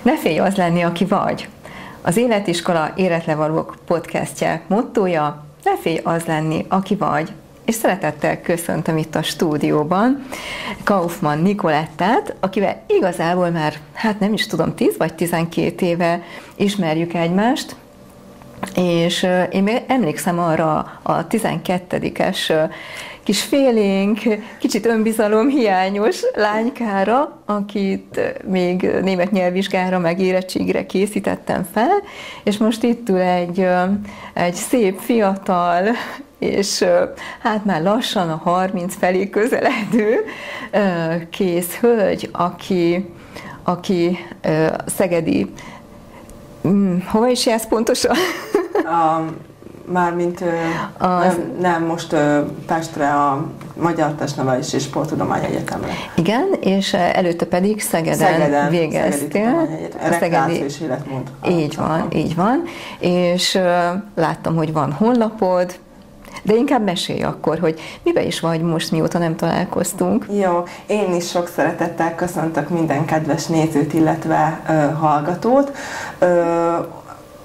Ne félj az lenni, aki vagy. Az Életiskola Életlevalók podcastje mottója: ne félj az lenni, aki vagy. És szeretettel köszöntöm itt a stúdióban Kaufmann Nicolettát, akivel igazából már, nem is tudom, 10 vagy 12 éve ismerjük egymást, és én még emlékszem arra a 12-es kis félénk, kicsit önbizalomhiányos lánykára, akit még német nyelvvizsgára, meg érettségire készítettem fel, és most itt ül egy szép, fiatal, és már lassan a 30 felé közeledő kész hölgy, aki szegedi, hova is jársz pontosan? Mármint nem most Pestre, a Magyar Testnevelési és Sporttudomány Egyetemre. Igen, és előtte pedig Szegeden végeztél. Rekreáció és életmód. Így van. És láttam, hogy van honlapod, de inkább mesélj akkor, hogy miben is vagy most, mióta nem találkoztunk. Jó, én is sok szeretettel köszöntök minden kedves nézőt, illetve hallgatót.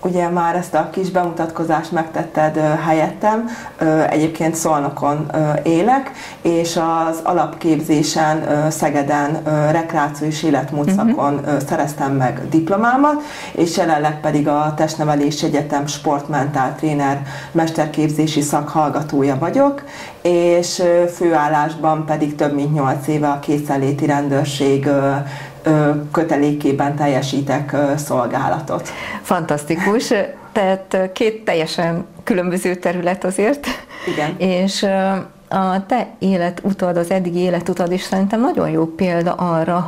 Ugye már ezt a kis bemutatkozást megtetted helyettem, egyébként Szolnokon élek, és az alapképzésen Szegeden rekreáció és életmód szakon szereztem meg diplomámat, és jelenleg pedig a Testnevelési Egyetem sportmentál tréner mesterképzési szak hallgatója vagyok, és főállásban pedig több mint 8 éve a készenléti rendőrség kötelékében teljesítek szolgálatot. Fantasztikus, tehát két teljesen különböző terület azért. Igen. És a te életutad, az eddigi életutad is szerintem nagyon jó példa arra,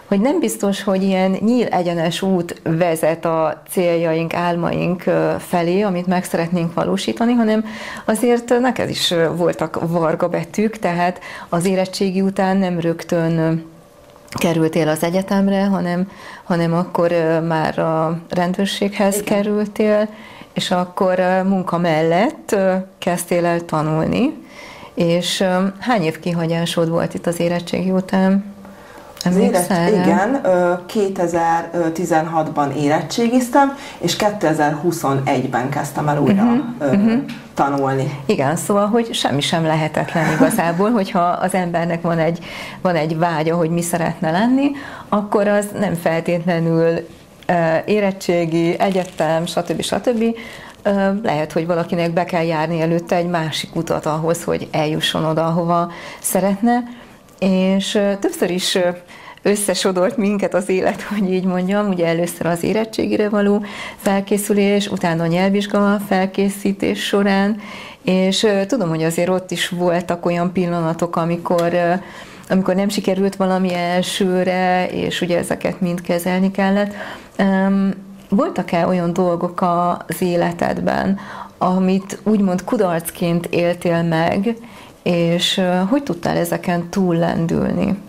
hogy nem biztos, hogy ilyen nyíl egyenes út vezet a céljaink, álmaink felé, amit meg szeretnénk valósítani, hanem azért neked is voltak varga betűk, tehát az érettségi után nem rögtön kerültél az egyetemre, hanem akkor már a rendőrséghez kerültél, és akkor munka mellett kezdtél el tanulni, és hány év kihagyásod volt itt az érettségi után? Igen, 2016-ban érettségiztem, és 2021-ben kezdtem el újra tanulni. Igen, szóval, hogy semmi sem lehetetlen igazából, hogyha az embernek van egy vágya, hogy mi szeretne lenni, akkor az nem feltétlenül érettségi, egyetem, stb. Lehet, hogy valakinek be kell járni előtte egy másik utat ahhoz, hogy eljusson oda, ahova szeretne, és többször is összesodort minket az élet, hogy így mondjam, ugye először az érettségire való felkészülés, utána a nyelvvizsga felkészítés során, és tudom, hogy azért ott is voltak olyan pillanatok, amikor nem sikerült valami elsőre, és ugye ezeket mind kezelni kellett. Voltak-e olyan dolgok az életedben, amit úgymond kudarcként éltél meg, és hogy tudtál ezeken túllendülni?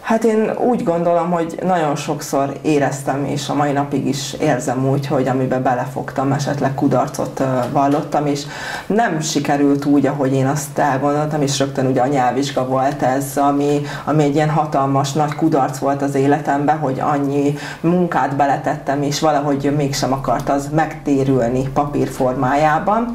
Hát én úgy gondolom, hogy nagyon sokszor éreztem, és a mai napig is érzem úgy, hogy amiben belefogtam, esetleg kudarcot vallottam, és nem sikerült úgy, ahogy én azt elgondoltam, és rögtön ugye a nyelvvizsga volt ez, ami egy ilyen hatalmas, nagy kudarc volt az életemben, hogy annyi munkát beletettem, és valahogy mégsem akart az megtérülni papírformájában.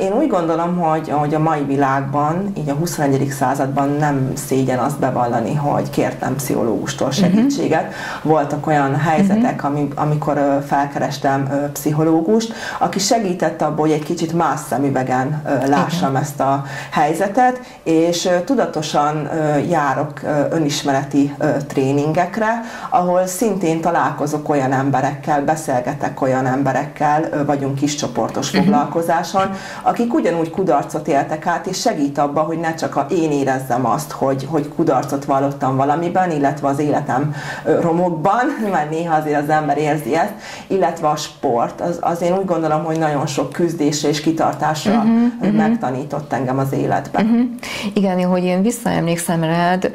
Én úgy gondolom, hogy a mai világban, így a 21. században nem szégyen azt bevallani, hogy kértem pszichológustól segítséget. Voltak olyan helyzetek, amikor felkerestem pszichológust, aki segített abból, hogy egy kicsit más szemüvegen lássam ezt a helyzetet, és tudatosan járok önismereti tréningekre, ahol szintén találkozok olyan emberekkel, beszélgetek olyan emberekkel, vagyunk kiscsoportos foglalkozáson, akik ugyanúgy kudarcot éltek át, és segít abba, hogy ne csak én érezzem azt, hogy kudarcot vallottam valamiben, illetve az életem romokban, mert néha azért az ember érzi ezt, illetve a sport. Az én úgy gondolom, hogy nagyon sok küzdésre és kitartásra megtanított engem az életben. Igen, hogy én visszaemlékszem rád,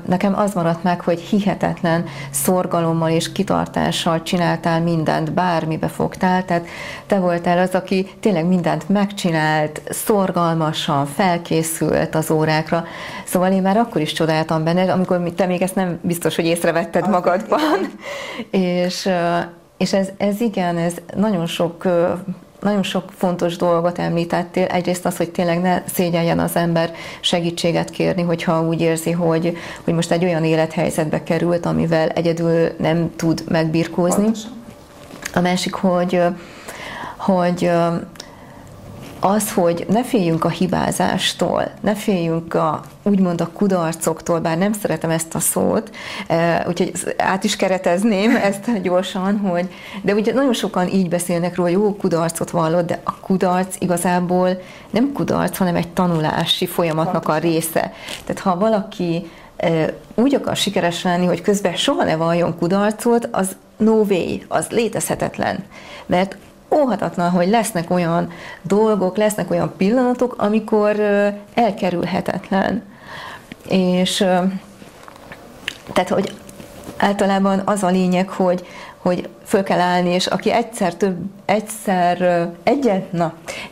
nekem az maradt meg, hogy hihetetlen szorgalommal és kitartással csináltál mindent, bármibe fogtál, tehát te voltál az, aki tényleg mindent megcsinált, szorgalmasan felkészült az órákra, szóval én már akkor is csodáltam benne, meg, amikor te még ezt nem biztos, hogy észrevetted magadban. És ez igen, ez nagyon sok fontos dolgot említettél. Egyrészt az, hogy tényleg ne szégyeljen az ember segítséget kérni, hogyha úgy érzi, hogy most egy olyan élethelyzetbe került, amivel egyedül nem tud megbirkózni. Pontosan. A másik, hogy az, hogy ne féljünk a hibázástól, ne féljünk úgymond a kudarcoktól, bár nem szeretem ezt a szót, úgyhogy át is keretezném ezt gyorsan, de ugye nagyon sokan így beszélnek róla, jó, kudarcot vallott, de a kudarc igazából nem kudarc, hanem egy tanulási folyamatnak a része. Tehát ha valaki úgy akar sikeres lenni, hogy közben soha ne valljon kudarcot, az no way, az létezhetetlen. Mert óhatatlan, hogy lesznek olyan dolgok, lesznek olyan pillanatok, amikor elkerülhetetlen. És tehát, hogy általában az a lényeg, hogy föl kell állni, és aki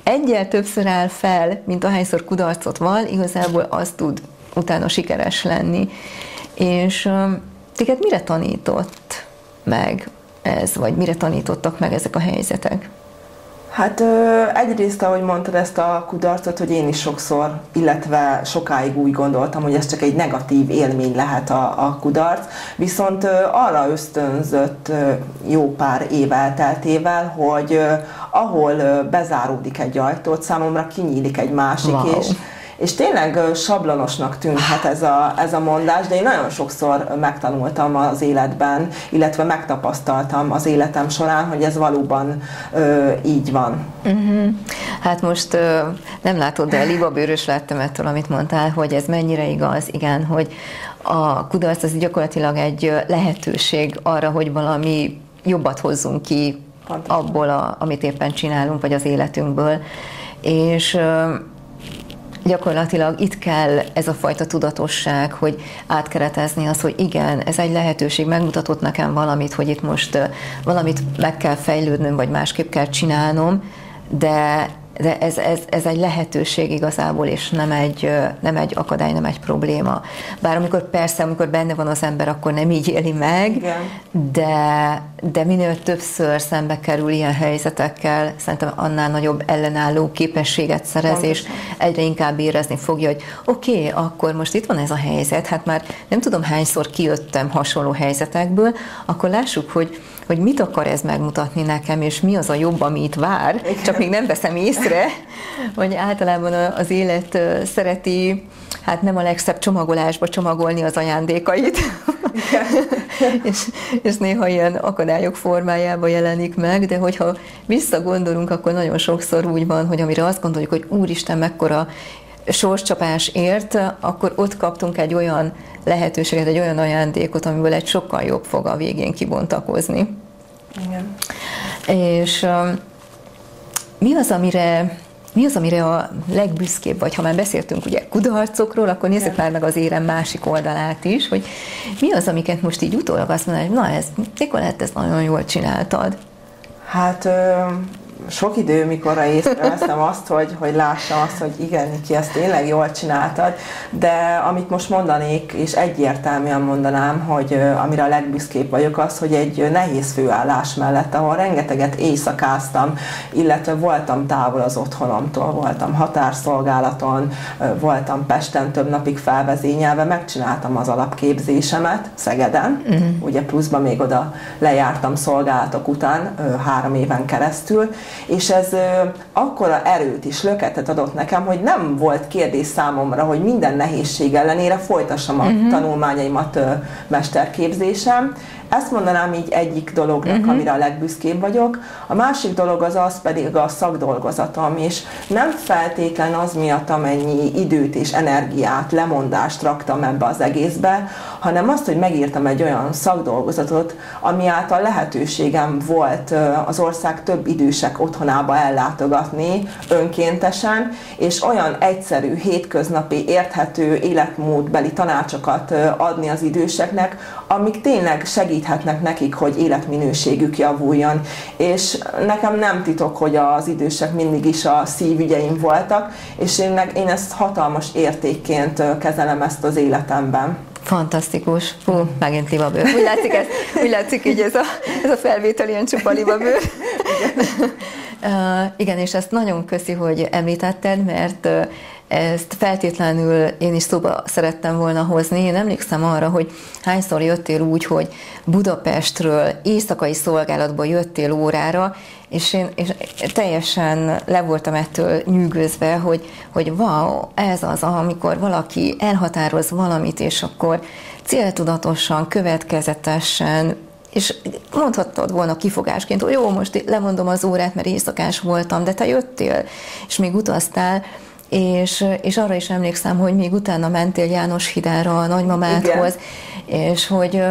egyel többször áll fel, mint ahányszor kudarcot vall, igazából az tud utána sikeres lenni. És téged mire tanított meg ez, vagy mire tanítottak meg ezek a helyzetek? Hát egyrészt, ahogy mondtad ezt a kudarcot, hogy én is sokszor, illetve sokáig úgy gondoltam, hogy ez csak egy negatív élmény lehet a kudarc, viszont arra ösztönzött jó pár év elteltével, hogy ahol bezáródik egy ajtót, számomra kinyílik egy másik, wow. És tényleg sablonosnak tűnhet ez a mondás, de én nagyon sokszor megtanultam az életben, illetve megtapasztaltam az életem során, hogy ez valóban így van. Uh-huh. Hát most nem látod, de libabőrös lettem ettől, amit mondtál, hogy ez mennyire igaz, igen, hogy a kudarc az gyakorlatilag egy lehetőség arra, hogy valami jobbat hozzunk ki abból, amit éppen csinálunk, vagy az életünkből. És gyakorlatilag itt kell ez a fajta tudatosság, hogy átkeretezni azt, hogy igen, ez egy lehetőség, megmutatott nekem valamit, hogy itt most valamit meg kell fejlődnöm, vagy másképp kell csinálnom, de ez egy lehetőség igazából, és nem egy akadály, nem egy probléma. Bár amikor benne van az ember, akkor nem így éli meg, de minél többször szembe kerül ilyen helyzetekkel, szerintem annál nagyobb ellenálló képességet szerez, és egyre inkább érezni fogja, hogy oké, akkor most itt van ez a helyzet, hát már nem tudom hányszor kijöttem hasonló helyzetekből, akkor lássuk, hogy mit akar ez megmutatni nekem, és mi az a jobb, ami itt vár, igen. Csak még nem veszem észre, hogy általában az élet szereti, hát nem a legszebb csomagolásba csomagolni az ajándékait, és néha ilyen akadályok formájában jelenik meg, de hogyha visszagondolunk, akkor nagyon sokszor úgy van, hogy amire azt gondoljuk, hogy úristen, mekkora sorscsapás ért, akkor ott kaptunk egy olyan lehetőséget, egy olyan ajándékot, amiből egy sokkal jobb fog a végén kibontakozni. Igen. És mi az, amire a legbüszkébb, vagy ha már beszéltünk ugye kudarcokról, akkor nézzük már meg az érem másik oldalát is, hogy mi az, amiket most így utólag azt mondani, hogy na mikor lehet, ezt nagyon jól csináltad? Hát sok idő, mikorra észreveszem azt, hogy lássam azt, hogy igen, Niki, ezt tényleg jól csináltad, de amit most mondanék, és egyértelműen mondanám, hogy amire a legbüszkébb vagyok, az, hogy egy nehéz főállás mellett, ahol rengeteget éjszakáztam, illetve voltam távol az otthonomtól, voltam határszolgálaton, voltam Pesten több napig felvezényelve, megcsináltam az alapképzésemet Szegeden, ugye pluszban még oda lejártam szolgálatok után 3 éven keresztül, és ez akkora erőt és löketet adott nekem, hogy nem volt kérdés számomra, hogy minden nehézség ellenére folytassam a tanulmányaimat mesterképzésem. Ezt mondanám így egyik dolognak, amire a legbüszkébb vagyok. A másik dolog az pedig a szakdolgozatom, és nem feltétlen az miatt, amennyi időt és energiát, lemondást raktam ebbe az egészbe, hanem azt, hogy megírtam egy olyan szakdolgozatot, ami által lehetőségem volt az ország több idősek otthonába ellátogatni önkéntesen, és olyan egyszerű, hétköznapi, érthető életmódbeli tanácsokat adni az időseknek, amik tényleg segíthetnek nekik, hogy életminőségük javuljon. És nekem nem titok, hogy az idősek mindig is a szívügyeim voltak, és én ezt hatalmas értékként kezelem ezt az életemben. Fantasztikus. Fú, megint libabőr. Úgy látszik így ez a felvétel ilyen csupa libabőr. Igen, és ezt nagyon köszi, hogy említetted, mert ezt feltétlenül én is szóba szerettem volna hozni. Én emlékszem arra, hogy hányszor jöttél úgy, hogy Budapestről éjszakai szolgálatból jöttél órára, és én teljesen le voltam ettől nyűgözve, hogy wow, ez az, amikor valaki elhatároz valamit, és akkor céltudatosan, következetesen, és mondhattad volna kifogásként, hogy jó, most lemondom az órát, mert éjszakás voltam, de te jöttél, és még utaztál, és arra is emlékszem, hogy még utána mentél János-Hidára a nagymamádhoz, és hogy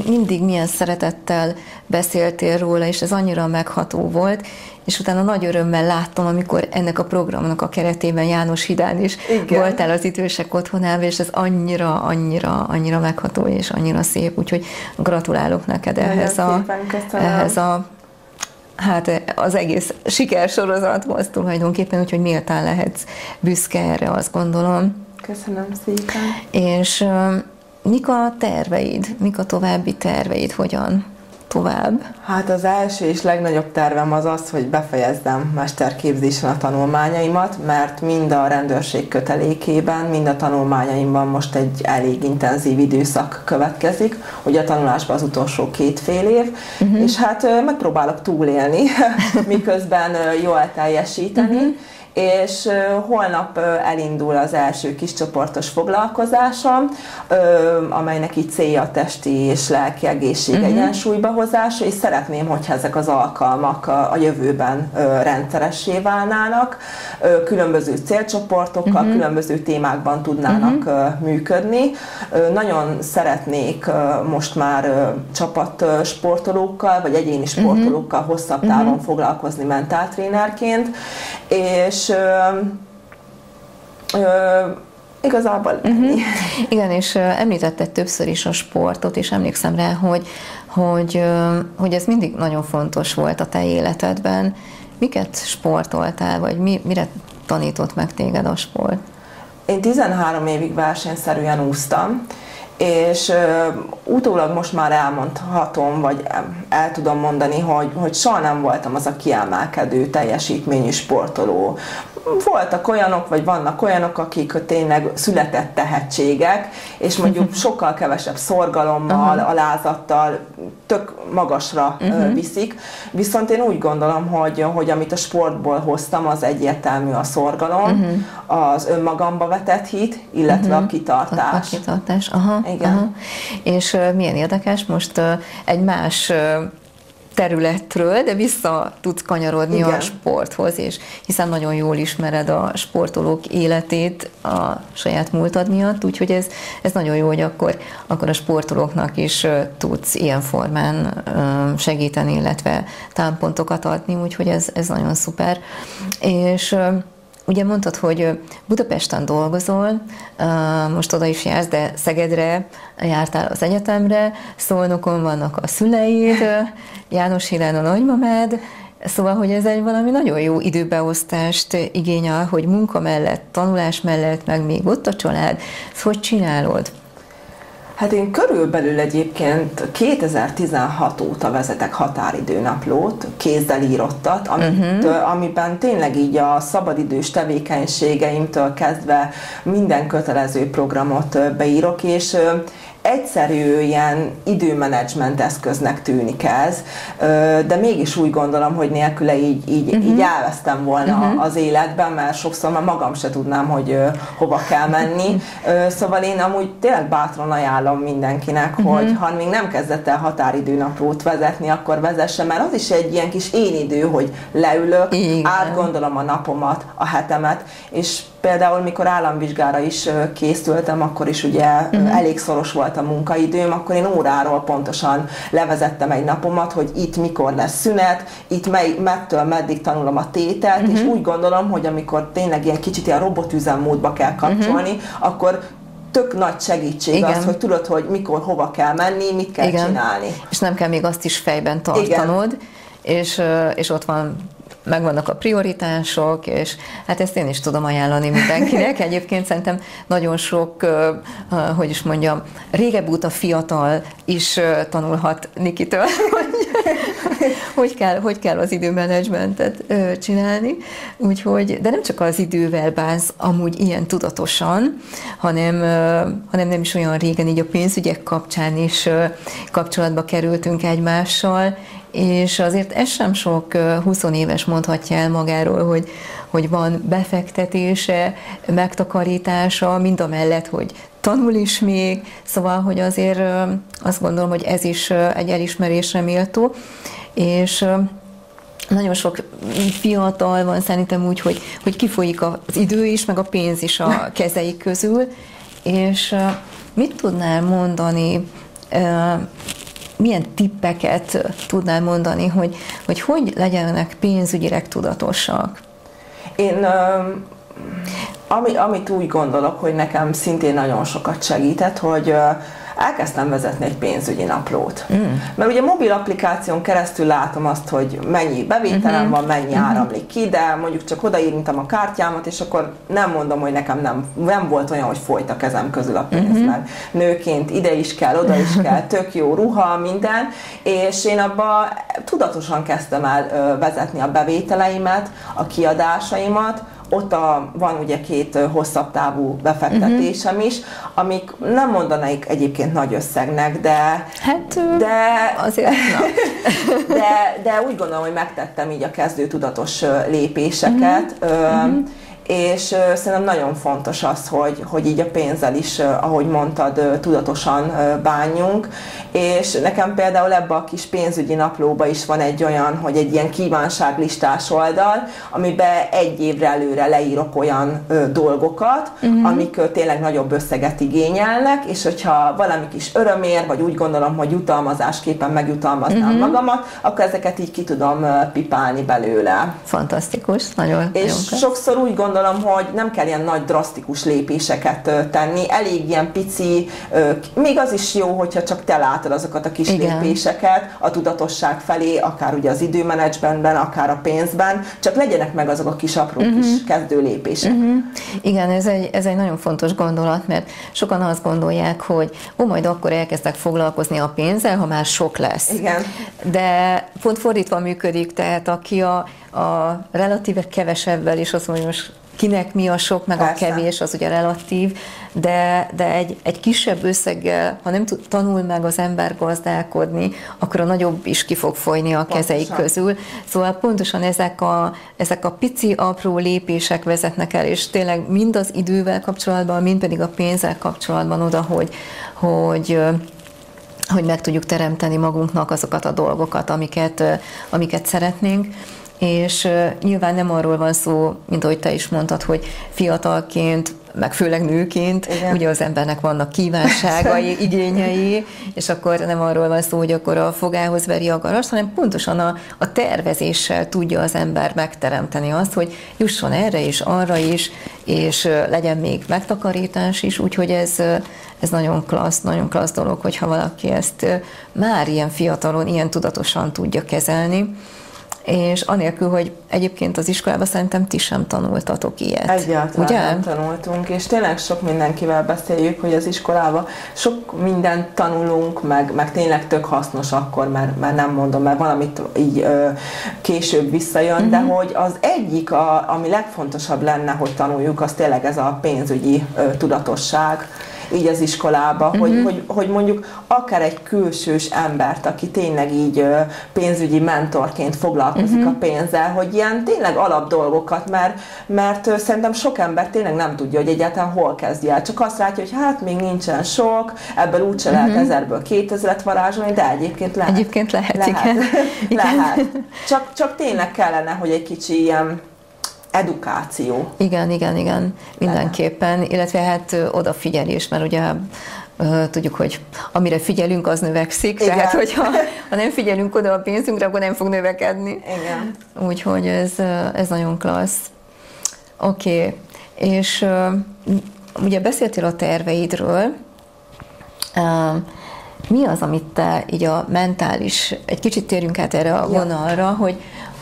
mindig milyen szeretettel beszéltél róla, és ez annyira megható volt, és utána nagy örömmel láttam, amikor ennek a programnak a keretében János-Hidán is voltál az idősek otthonában, és ez annyira megható, és annyira szép, úgyhogy gratulálok neked ehhez a hát az egész sikersorozathoz tulajdonképpen, úgyhogy méltán lehetsz büszke erre, azt gondolom. Köszönöm szépen. És mik a terveid? Mik a további terveid? Hogyan tovább? Hát az első és legnagyobb tervem az, hogy befejezzem mesterképzésen a tanulmányaimat, mert mind a rendőrség kötelékében, mind a tanulmányaimban most egy elég intenzív időszak következik, ugye a tanulásban az utolsó 2 év, és hát megpróbálok túlélni, miközben jól teljesíteni, és holnap elindul az első kiscsoportos foglalkozásom, amelynek így célja a testi és lelki egészség egyensúlyba hozása, és szeretném, hogyha ezek az alkalmak a jövőben rendszeressé válnának, különböző célcsoportokkal, különböző témákban tudnának működni. Nagyon szeretnék most már csapatsportolókkal, vagy egyéni sportolókkal hosszabb távon foglalkozni mentáltrénerként, és igazából ennyi. Igen, és említetted többször is a sportot, és emlékszem rá, hogy ez mindig nagyon fontos volt a te életedben. Miket sportoltál, vagy mire tanított meg téged a sport? Én 13 évig versenyszerűen úsztam, és utólag most már elmondhatom, vagy el tudom mondani, hogy soha nem voltam az a kiemelkedő teljesítményű sportoló. Voltak olyanok, vagy vannak olyanok, akik tényleg született tehetségek, és mondjuk sokkal kevesebb szorgalommal, alázattal tök magasra viszik. Viszont én úgy gondolom, hogy amit a sportból hoztam, az egyértelmű a szorgalom, az önmagamba vetett hit, illetve a kitartás. A kitartás, aha. Igen. Aha. És milyen érdekes, most egy más területről, de vissza tudsz kanyarodni a sporthoz, és hiszen nagyon jól ismered a sportolók életét a saját múltad miatt, úgyhogy ez nagyon jó, hogy akkor a sportolóknak is tudsz ilyen formán segíteni, illetve támpontokat adni, úgyhogy ez nagyon szuper. És ugye mondtad, hogy Budapesten dolgozol, most oda is jársz, de Szegedre jártál az egyetemre, Szolnokon vannak a szüleid, János-Hidán a nagymamád, szóval, hogy ez egy valami nagyon jó időbeosztást igényel, hogy munka mellett, tanulás mellett, meg még ott a család. Ezt hogy csinálod? Hát én körülbelül egyébként 2016 óta vezetek határidőnaplót, kézzel írottat, amiben tényleg így a szabadidős tevékenységeimtől kezdve minden kötelező programot beírok, és egyszerű ilyen időmenedzsment eszköznek tűnik ez, de mégis úgy gondolom, hogy nélküle így elvesztem volna az életben, mert sokszor már magam se tudnám, hogy hova kell menni. Szóval én amúgy tényleg bátran ajánlom mindenkinek, hogy ha még nem kezdett el határidőnaplót vezetni, akkor vezesse, mert az is egy ilyen kis én idő, hogy leülök, átgondolom a napomat, a hetemet, és például, mikor államvizsgára is készültem, akkor is ugye elég szoros volt a munkaidőm, akkor én óráról pontosan levezettem egy napomat, hogy itt mikor lesz szünet, itt mettől meddig tanulom a tételt, és úgy gondolom, hogy amikor tényleg ilyen kicsit ilyen robotüzemmódba kell kapcsolni, akkor tök nagy segítség az, hogy tudod, hogy mikor, hova kell menni, mit kell csinálni. És nem kell még azt is fejben tartanod, és ott van megvannak a prioritások, és hát ezt én is tudom ajánlani mindenkinek. Egyébként szerintem nagyon sok, hogy is mondjam, régebb óta fiatal is tanulhat Nikitől, hogy kell az időmenedzsmentet csinálni. Úgyhogy, de nem csak az idővel bánsz amúgy ilyen tudatosan, hanem nem is olyan régen, így a pénzügyek kapcsán is kapcsolatba kerültünk egymással, és azért ez sem sok 20 éves mondhatja el magáról, hogy van befektetése, megtakarítása, mind a mellett, hogy tanul is még, szóval, hogy azért azt gondolom, hogy ez is egy elismerésre méltó, és nagyon sok fiatal van szerintem úgy, hogy kifolyik az idő is, meg a pénz is a kezeik közül, és mit tudnál mondani, milyen tippeket tudnál mondani, hogy legyenek pénzügyileg tudatosak? Én amit úgy gondolok, hogy nekem szintén nagyon sokat segített, hogy elkezdtem vezetni egy pénzügyi naplót. Mert ugye mobil applikáción keresztül látom azt, hogy mennyi bevételem van, mennyi áramlik ki, de mondjuk csak odaírtam a kártyámat, és akkor nem mondom, hogy nekem nem volt olyan, hogy folyt a kezem közül a pénz, mert nőként ide is kell, oda is kell, tök jó ruha, minden, és én abba tudatosan kezdtem el vezetni a bevételeimet, a kiadásaimat. Ott van ugye 2 hosszabb távú befektetésem is, amik nem mondanék egyébként nagy összegnek, de azért de úgy gondolom, hogy megtettem így a kezdő tudatos lépéseket, és szerintem nagyon fontos az, hogy így a pénzzel is, ahogy mondtad, tudatosan bánjunk, és nekem például ebbe a kis pénzügyi naplóba is van egy olyan, hogy egy ilyen kívánságlistás oldal, amiben 1 évre előre leírok olyan dolgokat, amik tényleg nagyobb összeget igényelnek, és hogyha valami kis örömér, vagy úgy gondolom, hogy jutalmazásképpen megjutalmaznám magamat, akkor ezeket így ki tudom pipálni belőle. Fantasztikus, nagyon. És sokszor úgy gondolom, hogy nem kell ilyen nagy drasztikus lépéseket tenni, elég ilyen pici, még az is jó, hogyha csak te látod azokat a kis lépéseket a tudatosság felé, akár ugye az időmenedzsmentben, akár a pénzben, csak legyenek meg azok a kis apró kis kezdő lépések. Igen, ez egy nagyon fontos gondolat, mert sokan azt gondolják, hogy majd akkor elkezdek foglalkozni a pénzzel, ha már sok lesz. Igen. De pont fordítva működik, tehát aki a relatíve kevesebbel is azt mondja, most kinek mi a sok, meg persze. A kevés, az ugye relatív, de egy kisebb összeggel, ha nem tanul meg az ember gazdálkodni, akkor a nagyobb is ki fog folyni a kezeik közül. Szóval pontosan ezek a pici, apró lépések vezetnek el, és tényleg mind az idővel kapcsolatban, mind pedig a pénzzel kapcsolatban oda, hogy meg tudjuk teremteni magunknak azokat a dolgokat, amiket szeretnénk. És nyilván nem arról van szó, mint ahogy te is mondtad, hogy fiatalként, meg főleg nőként, igen. Ugye az embernek vannak kívánságai, igényei, és akkor nem arról van szó, hogy akkor a fogához veri a garast, hanem pontosan a tervezéssel tudja az ember megteremteni azt, hogy jusson erre is, arra is, és legyen még megtakarítás is, úgyhogy ez nagyon klassz dolog, hogyha valaki ezt már ilyen fiatalon, ilyen tudatosan tudja kezelni. És anélkül, hogy egyébként az iskolában szerintem ti sem tanultatok ilyet. Egyáltalán ugye? Nem tanultunk, és tényleg sok mindenkivel beszéljük, hogy az iskolában sok mindent tanulunk, meg tényleg tök hasznos akkor, mert nem mondom, mert valamit így később visszajön, de hogy az egyik, ami legfontosabb lenne, hogy tanuljuk, az tényleg ez a pénzügyi tudatosság, így az iskolába, hogy mondjuk akár egy külsős embert, aki tényleg így pénzügyi mentorként foglalkozik a pénzzel, hogy ilyen tényleg alap dolgokat, mert szerintem sok ember tényleg nem tudja, hogy egyáltalán hol kezdje el. Csak azt látja, hogy hát még nincsen sok, ebből úgyse lehet 1000-ből 2000-et varázsolni, de egyébként lehet. Egyébként lehet. Igen. Lehet. Csak tényleg kellene, hogy egy kicsi ilyen edukáció. Igen, mindenképpen, illetve hát odafigyelés, mert ugye tudjuk, hogy amire figyelünk, az növekszik, igen. Tehát hogyha nem figyelünk oda a pénzünkre, akkor nem fog növekedni. Igen. Úgyhogy ez nagyon klassz. Oké. És ugye beszéltél a terveidről, mi az, amit te így a mentális, egy kicsit térjünk át erre a vonalra,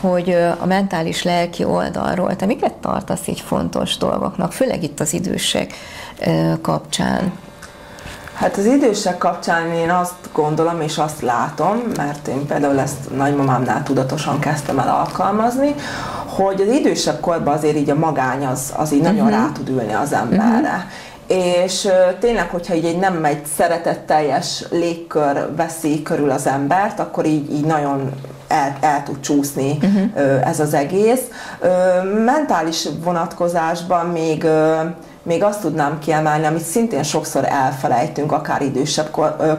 hogy a mentális lelki oldalról te miket tartasz így fontos dolgoknak, főleg itt az idősek kapcsán? Hát az idősek kapcsán én azt gondolom és azt látom, mert én például ezt nagymamámnál tudatosan kezdtem el alkalmazni, hogy az idősebb korban azért így a magány az így nagyon rá tud ülni az emberre. És tényleg, hogyha így nem egy szeretetteljes légkör veszi körül az embert, akkor így nagyon el tud csúszni ez az egész. Mentális vonatkozásban még azt tudnám kiemelni, amit szintén sokszor elfelejtünk, akár idősebb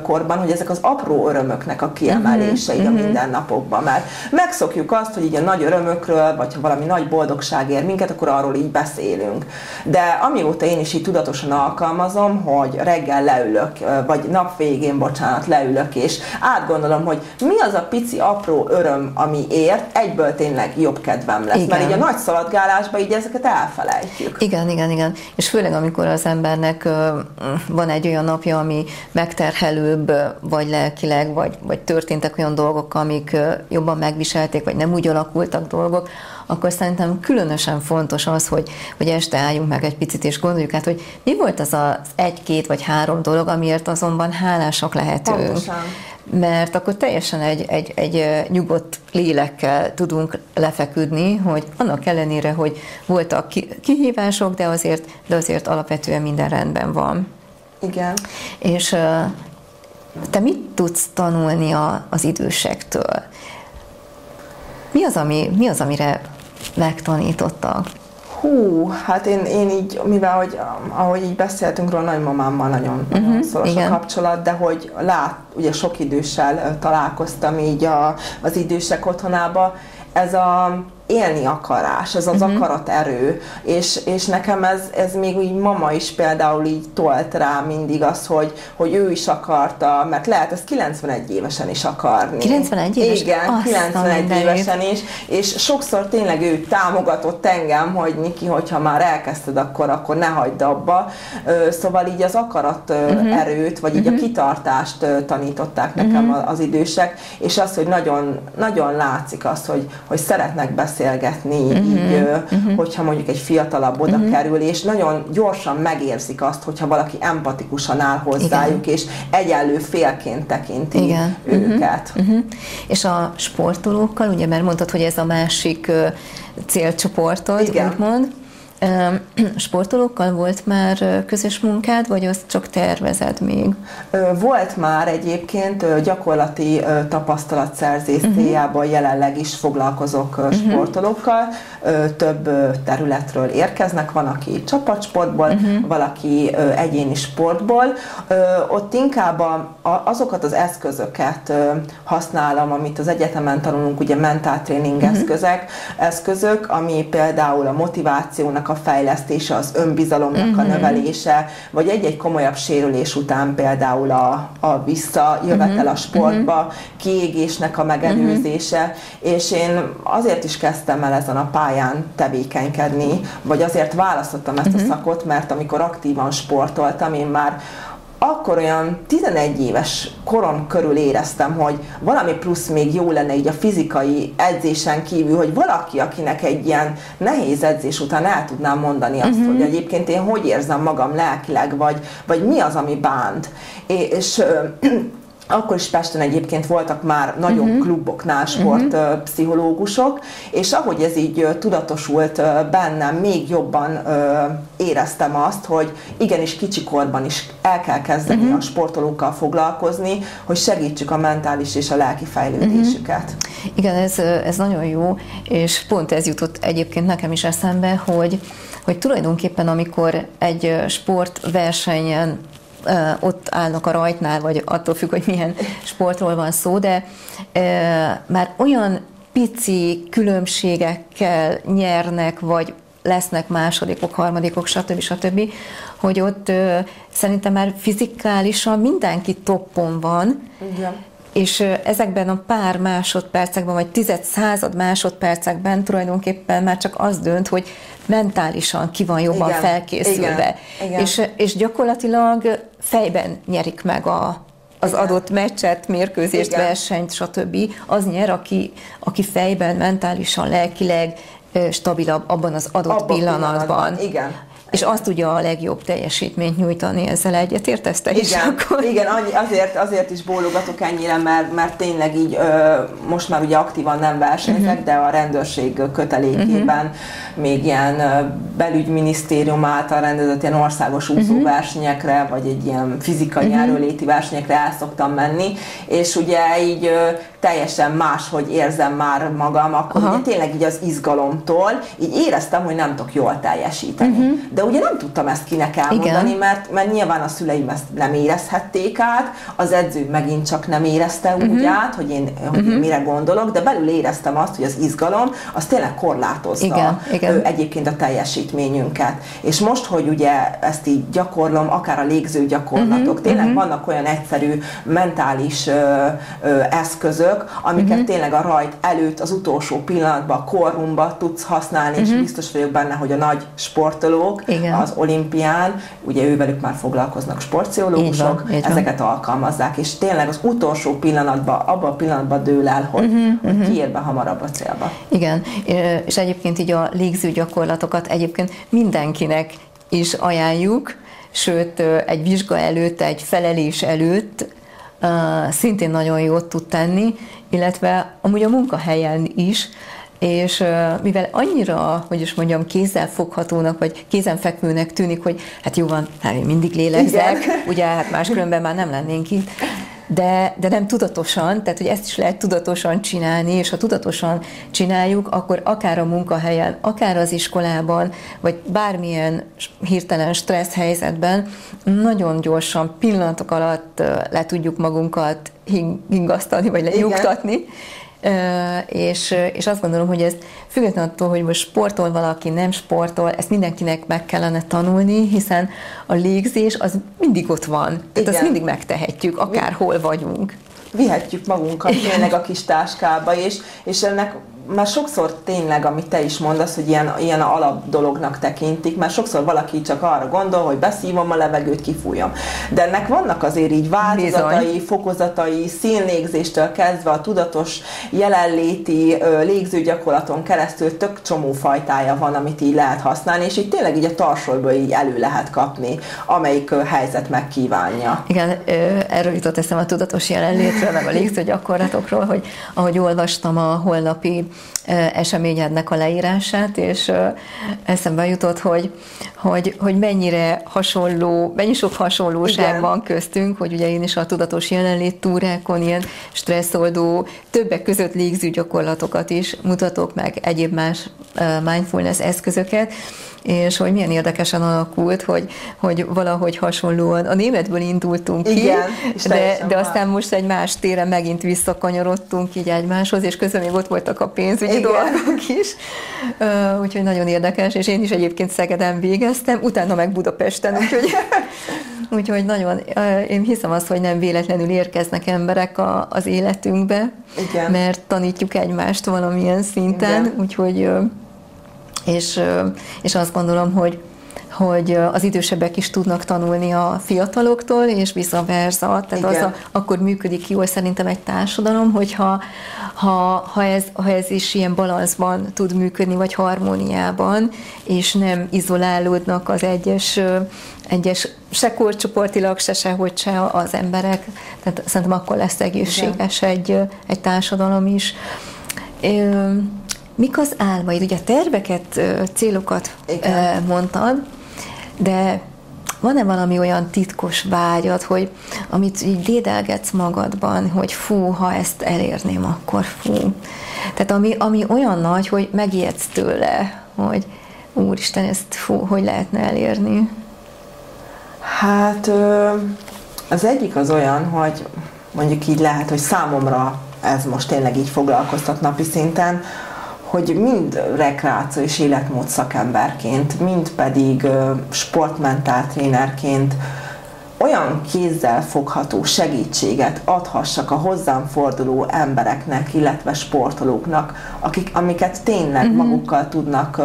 korban, hogy ezek az apró örömöknek a kiemelése így a mindennapokban. Mert megszokjuk azt, hogy így a nagy örömökről, vagy ha valami nagy boldogság ér minket, akkor arról így beszélünk. De amióta én is így tudatosan alkalmazom, hogy reggel leülök, vagy nap végén, bocsánat, leülök, és átgondolom, hogy mi az a pici apró öröm, ami ért, egyből tényleg jobb kedvem lesz. Igen. Mert így a nagy szaladgálásban így ezeket elfelejtjük. Igen. És főleg, amikor az embernek van egy olyan napja, ami megterhelőbb, vagy lelkileg, vagy történtek olyan dolgok, amik jobban megviselték, vagy nem úgy alakultak dolgok, akkor szerintem különösen fontos az, hogy este álljunk meg egy picit, és gondoljuk át, hogy mi volt az az 1, 2 vagy 3 dolog, amiért azonban hálásak lehetünk. Pontosan. Mert akkor teljesen egy nyugodt lélekkel tudunk lefeküdni, hogy annak ellenére, hogy voltak kihívások, de azért alapvetően minden rendben van. Igen. És te mit tudsz tanulni az idősektől? Mi az, amire megtanítottak? Hát én így, mivel hogy, ahogy így beszéltünk róla, nagymamámmal nagyon szoros a kapcsolat, de hogy ugye sok időssel találkoztam így az idősek otthonába, ez a élni akarás, ez az akaraterő, és nekem ez még így mama is például így tolt rá mindig az, hogy ő is akarta, mert lehet ezt 91 évesen is akarni. 91 éves? Igen, 91 évesen is, és sokszor tényleg ő támogatott engem, hogy Niki, hogyha már elkezdted, akkor ne hagyd abba. Szóval így az akaraterőt, vagy így a kitartást tanították nekem az idősek, és az, hogy nagyon, nagyon látszik az, hogy szeretnek beszélgetni, így, hogyha mondjuk egy fiatalabb oda kerül, és nagyon gyorsan megérzik azt, hogyha valaki empatikusan áll hozzájuk, és egyenlő félként tekinti őket. És a sportolókkal, ugye, mert mondtad, hogy ez a másik célcsoportod, úgymond, sportolókkal volt már közös munkád, vagy azt csak tervezed még? Volt már egyébként gyakorlati tapasztalatszerzés céljából jelenleg is foglalkozok sportolókkal. Több területről érkeznek, van, aki csapatsportból, valaki egyéni sportból. Ott inkább azokat az eszközöket használom, amit az egyetemen tanulunk, ugye mentál tréning eszközök, ami például a motivációnak a fejlesztése, az önbizalomnak a növelése, vagy egy-egy komolyabb sérülés után például a visszajövetel a sportba, kiégésnek a megelőzése, és én azért is kezdtem el ezen a pályán tevékenykedni, vagy azért választottam ezt a szakot, mert amikor aktívan sportoltam, én már akkor olyan 11 éves korom körül éreztem, hogy valami plusz még jó lenne így a fizikai edzésen kívül, hogy valaki, akinek egy ilyen nehéz edzés után el tudnám mondani azt, hogy egyébként én hogy érzem magam lelkileg, vagy mi az, ami bánt. És akkor is Pesten egyébként voltak már nagyobb kluboknál sportpszichológusok, és ahogy ez így tudatosult bennem, még jobban éreztem azt, hogy igenis kicsikorban is el kell kezdeni a sportolókkal foglalkozni, hogy segítsük a mentális és a lelki fejlődésüket. Igen, ez nagyon jó, és pont ez jutott egyébként nekem is eszembe, hogy tulajdonképpen amikor egy sportversenyen ott állnak a rajtnál, vagy attól függ, hogy milyen sportról van szó, de már olyan pici különbségekkel nyernek, vagy lesznek másodikok, harmadikok, stb., hogy ott szerintem már fizikálisan mindenki toppon van, igen. És ezekben a pár másodpercekben, vagy 10 másodpercekben tulajdonképpen már csak az dönt, hogy mentálisan ki van jobban felkészülve. Igen. És gyakorlatilag fejben nyerik meg az adott meccset, mérkőzést, versenyt, stb. Az nyer, aki fejben, mentálisan, lelkileg stabilabb abban az adott pillanatban. Igen. És azt tudja a legjobb teljesítményt nyújtani, ezzel egyetértesz te is? Igen, azért is bólogatok ennyire, mert tényleg így most már ugye aktívan nem versenyzek, de a rendőrség kötelékében még ilyen belügyminisztérium által rendezett ilyen országos úszóversenyekre, vagy egy ilyen fizikai erőléti versenyekre el szoktam menni, és ugye így teljesen máshogy érzem már magam, akkor ugye tényleg így az izgalomtól, így éreztem, hogy nem tudok jól teljesíteni. De ugye nem tudtam ezt kinek elmondani, mert nyilván a szüleim ezt nem érezhették át, az edző megint csak nem érezte úgy át, hogy én mire gondolok, de belül éreztem azt, hogy az izgalom, az tényleg korlátozza egyébként a teljesítményünket. És most, hogy ugye ezt így gyakorlom, akár a légző gyakorlatok, tényleg vannak olyan egyszerű mentális eszközök, amiket tényleg a rajt előtt, az utolsó pillanatban, a korrumba tudsz használni, és biztos vagyok benne, hogy a nagy sportolók az olimpián, ugye ővelük már foglalkoznak sportpszichológusok, ezeket alkalmazzák, és tényleg az utolsó pillanatban, abban a pillanatban dől el, hogy ki ér be hamarabb a célba. Igen, és egyébként így a légző gyakorlatokat egyébként mindenkinek is ajánljuk, sőt egy vizsga előtt, egy felelés előtt szintén nagyon jót tud tenni, illetve amúgy a munkahelyen is, és mivel annyira, hogy is mondjam, kézzelfoghatónak, vagy kézenfekvőnek tűnik, hogy hát jó van, hát én mindig lélegzek, ugye hát máskülönben már nem lennénk itt, de nem tudatosan, tehát hogy ezt is lehet tudatosan csinálni, és ha tudatosan csináljuk, akkor akár a munkahelyen, akár az iskolában, vagy bármilyen hirtelen stressz helyzetben nagyon gyorsan, pillanatok alatt le tudjuk magunkat hingasztani, vagy lenyugtatni. És azt gondolom, hogy ez függetlenül attól, hogy most sportol valaki, nem sportol, ezt mindenkinek meg kellene tanulni, hiszen a légzés az mindig ott van. Tehát azt mindig megtehetjük, akárhol vagyunk. Vihetjük magunkat tényleg a kis táskába, és ennek már sokszor tényleg, amit te is mondasz, hogy ilyen alap dolognak tekintik, mert sokszor valaki csak arra gondol, hogy beszívom a levegőt, kifújom. De ennek vannak azért így változatai, fokozatai, színlégzéstől kezdve a tudatos jelenléti légzőgyakorlaton keresztül tök csomó fajtája van, amit így lehet használni, és így tényleg így a tarsolyból így elő lehet kapni, amelyik helyzet megkívánja. Igen, erről jutott eszembe a tudatos jelenlétről, meg a légzőgyakorlatokról, hogy ahogy olvastam a holnapi eseményednek a leírását, és eszembe jutott, hogy mennyi sok hasonlóság van köztünk, hogy ugye én is a tudatos jelenlét túrákon ilyen stresszoldó, többek között légzőgyakorlatokat is mutatok meg, egyéb más mindfulness eszközöket, és hogy milyen érdekesen alakult, hogy valahogy hasonlóan a németből indultunk ki, de aztán most egy más téren megint visszakanyarodtunk így egymáshoz, és közben még ott voltak a pénzügyi dolgok is. Úgyhogy nagyon érdekes, és én is egyébként Szegeden végeztem, utána meg Budapesten, úgyhogy nagyon, én hiszem azt, hogy nem véletlenül érkeznek emberek az életünkbe, mert tanítjuk egymást valamilyen szinten, úgyhogy és azt gondolom, hogy az idősebbek is tudnak tanulni a fiataloktól, és vice versa. Tehát akkor működik jól szerintem egy társadalom, hogyha ez is ilyen balanszban tud működni, vagy harmóniában, és nem izolálódnak az egyes se korcsoportilag, sehogy se az emberek. Tehát szerintem akkor lesz egészséges egy társadalom is. Mik az álmaid? Ugye terveket, célokat mondtad, de van-e valami olyan titkos vágyad, hogy amit így dédelgetsz magadban, hogy fú, ha ezt elérném, akkor fú. Tehát ami olyan nagy, hogy megijedsz tőle, hogy úristen, ezt fú, hogy lehetne elérni? Hát az egyik az olyan, hogy mondjuk így lehet, hogy számomra ez most tényleg így foglalkoztat napi szinten, hogy mind rekreáció és életmód szakemberként, mind pedig sportmentál trénerként olyan kézzel fogható segítséget adhassak a hozzám forduló embereknek, illetve sportolóknak, amiket tényleg magukkal tudnak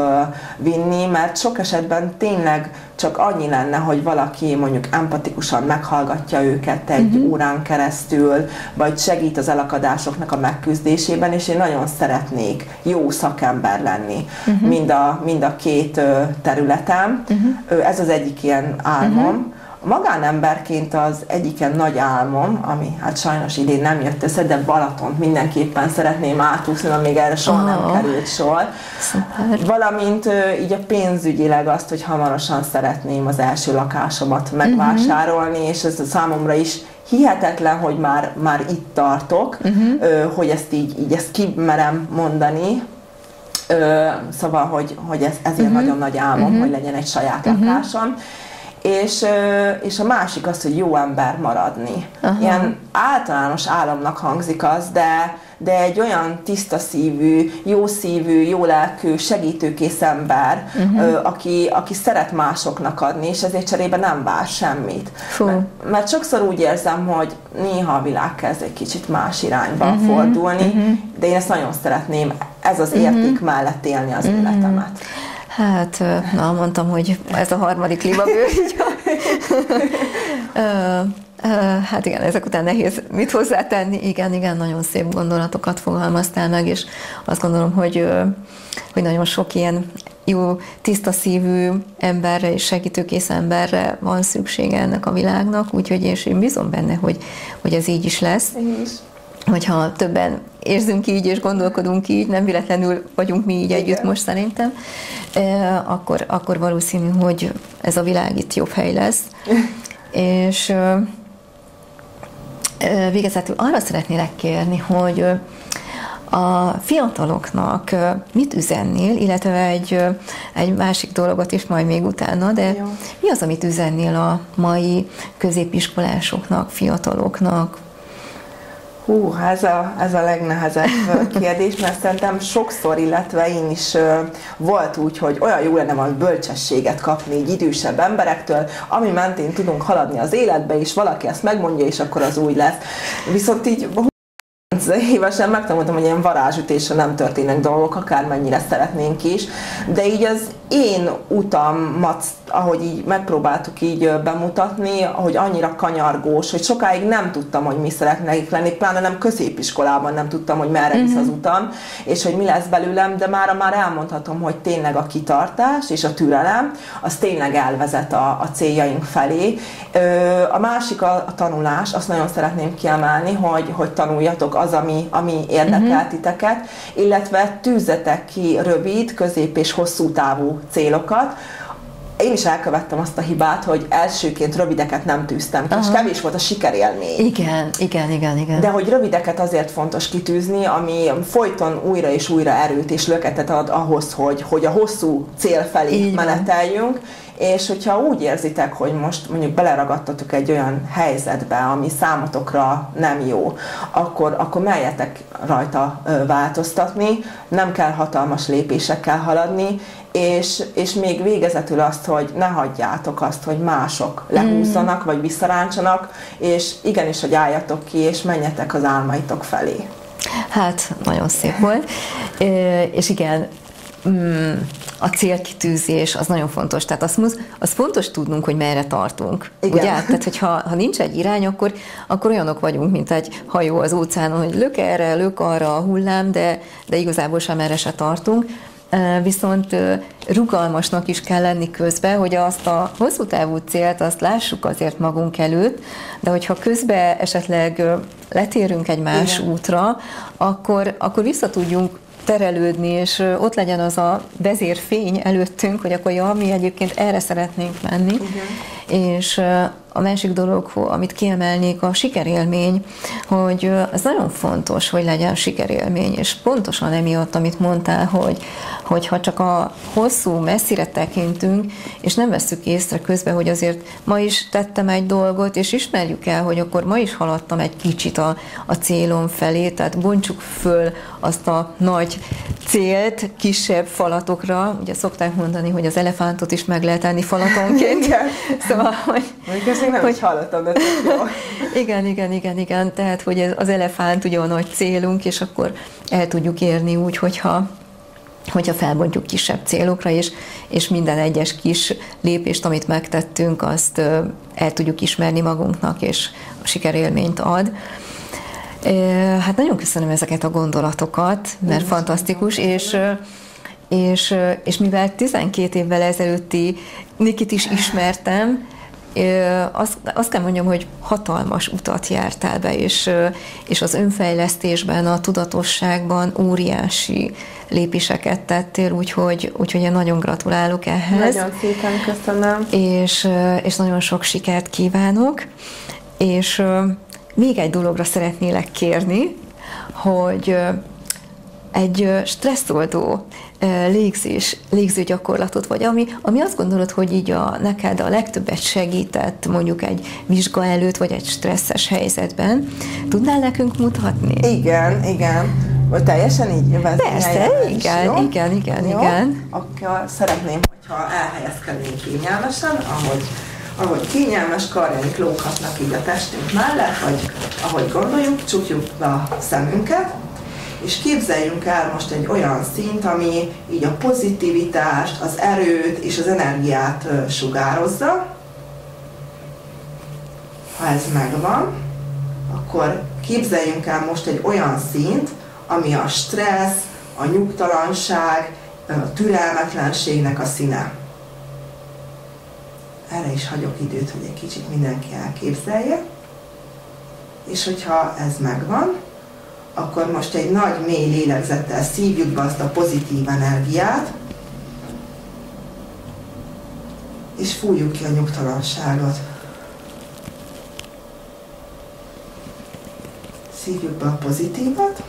vinni, mert sok esetben tényleg csak annyi lenne, hogy valaki mondjuk empatikusan meghallgatja őket egy órán keresztül, vagy segít az elakadásoknak a megküzdésében, és én nagyon szeretnék jó szakember lenni mind a két területen. Ez az egyik ilyen álmom. Magánemberként az egyik ilyen nagy álmom, ami hát sajnos idén nem jött össze, de Balatont mindenképpen szeretném átúszni, mert még erre soha nem került sor. Szuper. Valamint így a pénzügyileg azt, hogy hamarosan szeretném az első lakásomat megvásárolni, és ez számomra is hihetetlen, hogy már itt tartok, hogy ezt így ezt kimerem mondani. Szóval, hogy ez ilyen nagyon nagy álmom, hogy legyen egy saját lakásom. És a másik az, hogy jó ember maradni. Ilyen általános álomnak hangzik az, de egy olyan tiszta szívű, jó szívű, jó lelkű, segítőkész ember, aki szeret másoknak adni, és ezért cserébe nem vár semmit. Mert sokszor úgy érzem, hogy néha a világ kezd egy kicsit más irányba fordulni, de én ezt nagyon szeretném, ez az érték mellett élni az életemet. Hát, mondtam, hogy ez a harmadik libabőr. Hát igen, ezek után nehéz mit hozzátenni. Igen, nagyon szép gondolatokat fogalmaztál meg, és azt gondolom, hogy nagyon sok ilyen jó, tiszta szívű emberre és segítőkész emberre van szüksége ennek a világnak, úgyhogy én bízom benne, hogy ez így is lesz. Hogyha többen érzünk így és gondolkodunk így, nem véletlenül vagyunk mi így együtt most szerintem, akkor valószínű, hogy ez a világ itt jobb hely lesz. És végezetül arra szeretnélek kérni, hogy a fiataloknak mit üzennél, illetve egy másik dolgot is majd még utána, de mi az, amit üzennél a mai középiskolásoknak, fiataloknak? Ez a legnehezebb kérdés, mert szerintem sokszor, illetve én is volt úgy, hogy olyan jó lenne valami bölcsességet kapni így idősebb emberektől, ami mentén tudunk haladni az életbe, és valaki ezt megmondja, és akkor az úgy lesz. Viszont így évesen megtanultam, hogy ilyen varázsütésre nem történnek dolgok, akármennyire szeretnénk is, de így az én utamat, ahogy így megpróbáltuk így bemutatni, hogy annyira kanyargós, hogy sokáig nem tudtam, hogy mi szeretnék lenni, pláne nem középiskolában nem tudtam, hogy merre visz az utam, és hogy mi lesz belőlem, de már elmondhatom, hogy tényleg a kitartás és a türelem, az tényleg elvezet a céljaink felé. A másik a tanulás, azt nagyon szeretném kiemelni, hogy tanuljatok az, ami érdekel titeket, illetve tűzzetek ki rövid, közép és hosszú távú célokat. Én is elkövettem azt a hibát, hogy elsőként rövideket nem tűztem ki, és kevés volt a sikerélmény. Igen. De hogy rövideket azért fontos kitűzni, ami folyton újra és újra erőt és löketet ad ahhoz, hogy a hosszú cél felé meneteljünk, és hogyha úgy érzitek, hogy most mondjuk beleragadtatok egy olyan helyzetbe, ami számotokra nem jó, akkor merjetek rajta változtatni, nem kell hatalmas lépésekkel haladni, és még végezetül azt, hogy ne hagyjátok azt, hogy mások lehúzzanak, vagy visszaráncsanak, és igenis, hogy álljatok ki, és menjetek az álmaitok felé. Hát, nagyon szép volt. És igen, a célkitűzés az nagyon fontos. Tehát az fontos tudnunk, hogy merre tartunk. Igen. Ugye? Tehát, hogyha nincs egy irány, akkor olyanok vagyunk, mint egy hajó az óceánon, hogy lök erre, lök arra a hullám, de igazából sem erre se tartunk. Viszont rugalmasnak is kell lenni közben, hogy azt a hosszú távú célt azt lássuk azért magunk előtt, de hogyha közben esetleg letérünk egy más útra, akkor vissza tudjunk terelődni, és ott legyen az a vezérfény előttünk, hogy akkor mi egyébként erre szeretnénk menni. És a másik dolog, amit kiemelnék, a sikerélmény, hogy az nagyon fontos, hogy legyen sikerélmény, és pontosan emiatt, amit mondtál, hogy ha csak a hosszú, messzire tekintünk, és nem vesszük észre közben, hogy azért ma is tettem egy dolgot, és ismerjük el, hogy akkor ma is haladtam egy kicsit a célom felé, tehát bontsuk föl azt a nagy célt kisebb falatokra. Ugye szokták mondani, hogy az elefántot is meg lehet enni falatonként. Szóval Szóval, Mondjuk ezt még nem is hallottam, de jó. Igen. Tehát, hogy az elefánt ugye a nagy célunk, és akkor el tudjuk érni úgy, hogyha felbontjuk kisebb célokra, és minden egyes kis lépést, amit megtettünk, azt el tudjuk ismerni magunknak, és a sikerélményt ad. Hát nagyon köszönöm ezeket a gondolatokat, mert fantasztikus, és mivel 12 évvel ezelőtti Nikit is ismertem, azt kell mondjam, hogy hatalmas utat jártál be, és az önfejlesztésben, a tudatosságban óriási lépéseket tettél, úgyhogy én nagyon gratulálok ehhez. Nagyon szépen köszönöm. És nagyon sok sikert kívánok. És még egy dologra szeretnélek kérni, hogy egy stresszoldó légzőgyakorlatot, vagy ami azt gondolod, hogy így neked a legtöbbet segített mondjuk egy vizsga előtt, vagy egy stresszes helyzetben. Tudnál nekünk mutatni? Igen. Vagy teljesen így Persze, igen. Akkor szeretném, hogyha elhelyezkednénk kényelmesen, ahogy kényelmes karjaink lóghatnak így a testünk mellett, vagy ahogy gondoljuk, csukjuk be a szemünket, és képzeljünk el most egy olyan szint, ami így a pozitivitást, az erőt és az energiát sugározza. Ha ez megvan, akkor képzeljünk el most egy olyan szint, ami a stressz, a nyugtalanság, a türelmetlenségnek a színe. Erre is hagyok időt, hogy egy kicsit mindenki elképzelje. És hogyha ez megvan, akkor most egy nagy, mély lélegzettel szívjuk be azt a pozitív energiát, és fújjuk ki a nyugtalanságot. Szívjuk be a pozitívat,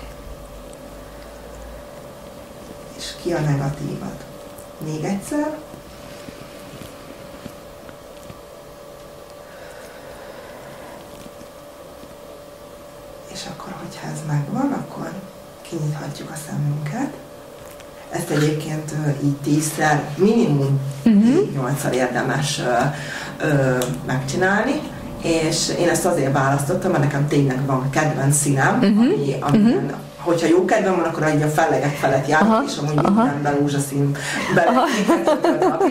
és ki a negatívat. Még egyszer. És akkor, hogyha ez megvan, akkor kinyithatjuk a szemünket. Ezt egyébként így 10-szer, minimum 8-szor érdemes megcsinálni, és én ezt azért választottam, mert nekem tényleg van kedvenc színem, amilyen, hogyha jó kedvem van, akkor a fellegek felett járok, és amúgy mindenben rózsaszín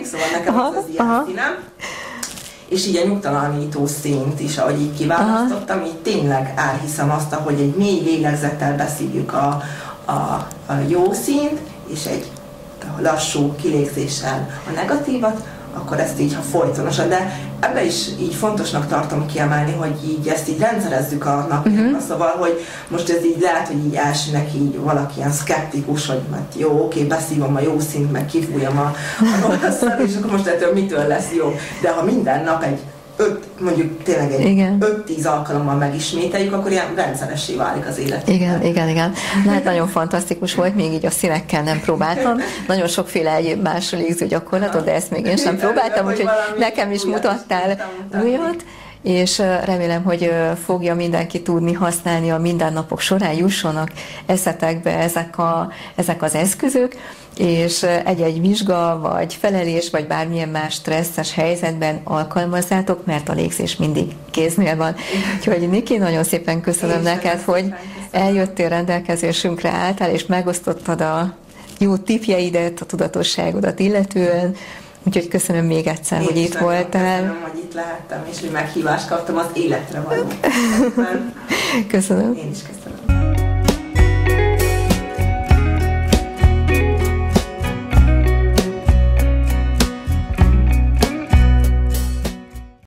szóval nekem az ilyen színem. És így a nyugtalanító színt is, ahogy így kiválasztottam, így tényleg elhiszem azt, hogy egy mély lélegzettel beszívjuk a jó színt, és egy lassú kilégzéssel a negatívat, akkor ezt így, ha folytonosan, de ebbe is így fontosnak tartom kiemelni, hogy így ezt így rendszerezzük a napjunkra, szóval, hogy most ez így lehet, hogy így elsőnek így valaki ilyen szkeptikus, hogy mert jó, oké, beszívom a jó szint, meg kifújom a rosszat, és akkor most ettől mitől lesz jó. De ha minden nap mondjuk tényleg egy 5-10 alkalommal megismételjük, akkor ilyen rendszeressé válik az élet. Igen. Hát nagyon fantasztikus volt, még így a színekkel nem próbáltam. Nagyon sokféle egyéb más légzőgyakorlatot, de ezt még én sem próbáltam, úgyhogy nekem is mutattál újat, és remélem, hogy fogja mindenki tudni használni a mindennapok során, jussanak eszetekbe ezek az eszközök, és egy-egy vizsga, vagy felelés, vagy bármilyen más stresszes helyzetben alkalmazzátok, mert a légzés mindig kéznél van. Úgyhogy Niki, nagyon szépen köszönöm neked, hogy eljöttél, rendelkezésünkre álltál, és megosztottad a jó tippjeidet, a tudatosságodat illetően. Úgyhogy köszönöm még egyszer, hogy itt voltál. Köszönöm, hogy itt lehettem, és hogy meghívást kaptam az életre való. Köszönöm. Én is köszönöm.